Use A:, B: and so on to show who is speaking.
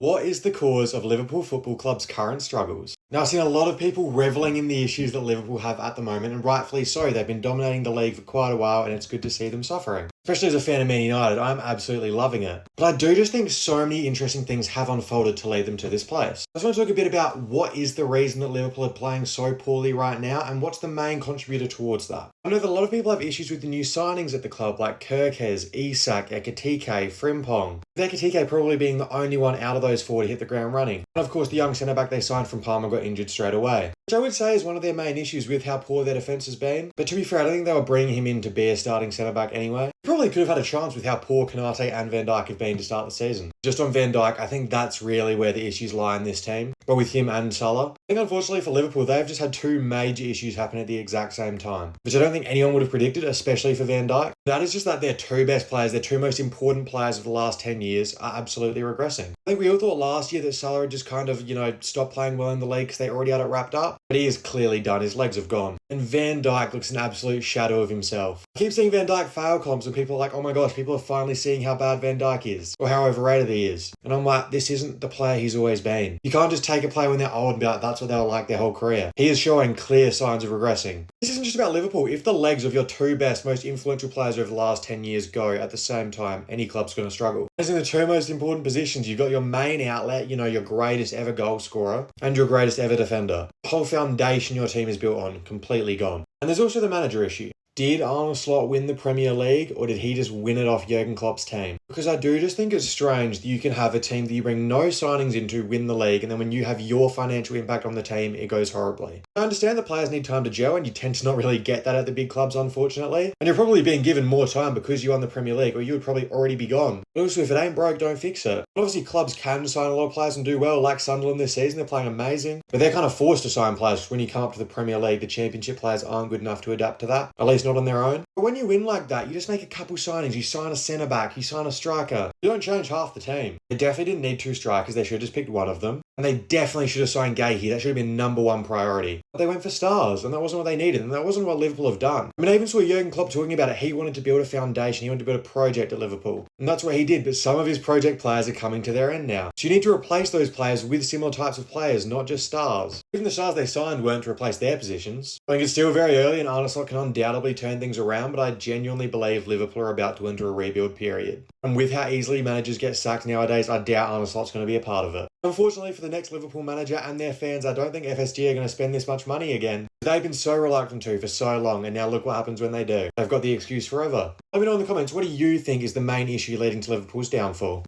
A: What is the cause of Liverpool Football Club's current struggles? Now, I've seen a lot of people reveling in the issues that Liverpool have at the moment, and rightfully so. They've been dominating the league for quite a while, and it's good to see them suffering. Especially as a fan of Man United, I'm absolutely loving it. But I do just think so many interesting things have unfolded to lead them to this place. I just want to talk a bit about what is the reason that Liverpool are playing so poorly right now, and what's the main contributor towards that. I know that a lot of people have issues with the new signings at the club, like Kirkes, Isak, Ekitike, Frimpong. With Ekitike probably being the only one out of those four to hit the ground running. And of course, the young centre-back they signed from Parma got injured straight away, which I would say is one of their main issues with how poor their defence has been. But to be fair, I don't think they were bringing him in to be a starting centre-back anyway. He probably could have had a chance with how poor Konate and Van Dijk have been to start the season. Just on Van Dijk, I think that's really where the issues lie in this team. But with him and Salah, I think unfortunately for Liverpool, they've just had two major issues happen at the exact same time, which I don't think anyone would have predicted, especially for Van Dijk. That is just that their two best players, their two most important players of the last 10 years, are absolutely regressing. I think we all thought last year that Salah had just kind of, stopped playing well in the league because they already had it wrapped up. But he is clearly done. His legs have gone. And Van Dijk looks an absolute shadow of himself. I keep seeing Van Dijk fail comps and people are like, oh my gosh, people are finally seeing how bad Van Dijk is or how overrated he is. And I'm like, this isn't the player he's always been. You can't just take a player when they're old and be like, that's what they were like their whole career. He is showing clear signs of regressing. This isn't just about Liverpool. If the legs of your two best, most influential players over the last 10 years go at the same time, any club's going to struggle. As in the two most important positions, you've got your main outlet, your greatest ever goal scorer and your greatest ever defender. The whole foundation your team is built on, completely gone. And there's also the manager issue. Did Arne Slot win the Premier League, or did he just win it off Jurgen Klopp's team? Because I do just think it's strange that you can have a team that you bring no signings into win the league, and then when you have your financial impact on the team, it goes horribly. I understand that players need time to gel, and you tend to not really get that at the big clubs, unfortunately. And you're probably being given more time because you won the Premier League, or you would probably already be gone. But also, if it ain't broke, don't fix it. Obviously, clubs can sign a lot of players and do well, like Sunderland this season. They're playing amazing. But they're kind of forced to sign players because when you come up to the Premier League, the Championship players aren't good enough to adapt to that, at least not on their own. But when you win like that, you just make a couple signings. You sign a centre-back, you sign a striker. You don't change half the team. They definitely didn't need two strikers. They should have just picked one of them. And they definitely should have signed Gahey. That should have been number one priority. But they went for stars, and that wasn't what they needed, and that wasn't what Liverpool have done. I even saw Jurgen Klopp talking about it. He wanted to build a foundation. He wanted to build a project at Liverpool. And that's what he did, but some of his project players are coming to their end now. So you need to replace those players with similar types of players, not just stars. Even the stars they signed weren't to replace their positions. I think it's still very early, and Arne Slot can undoubtedly turn things around, but I genuinely believe Liverpool are about to enter a rebuild period. And with how easily managers get sacked nowadays, I doubt Arne Slot's going to be a part of it. Unfortunately for the next Liverpool manager and their fans, I don't think FSG are going to spend this much money again. They've been so reluctant to for so long, and now look what happens when they do. They've got the excuse forever. Let me know in the comments, what do you think is the main issue leading to Liverpool's downfall?